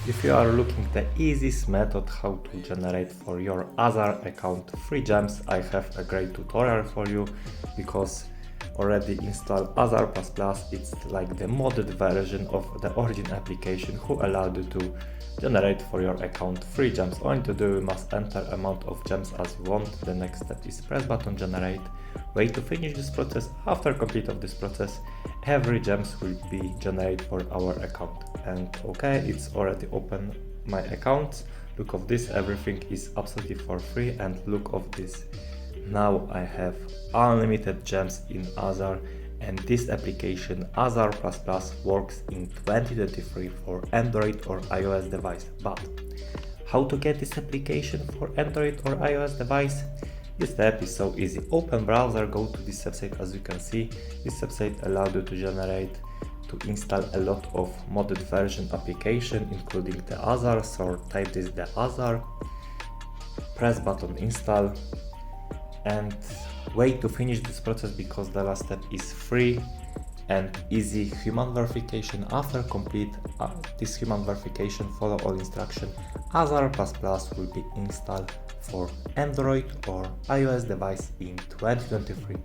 If you are looking the easiest method how to generate for your Azar account free gems, I have a great tutorial for you, because already installed Azar++. It's like the modded version of the origin application who allowed you to generate for your account free gems. All you need to do, you must enter amount of gems as you want. The next step is press button generate. Wait to finish this process. After complete of this process, every gems will be generated for our account. And okay, it's already open my account. Look of this, everything is absolutely for free, and look of this. Now I have unlimited gems in Azar, and this application Azar++ works in 2023 for Android or iOS device. But how to get this application for Android or iOS device? This step is so easy. Open browser, go to this website. As you can see, this website allows you to install a lot of modded version application, including the Azar. So type this, the Azar, press button install, and wait to finish this process, because the last step is free and easy human verification. After complete this human verification, follow all instructions. Azar++ will be installed for Android or iOS device in 2023.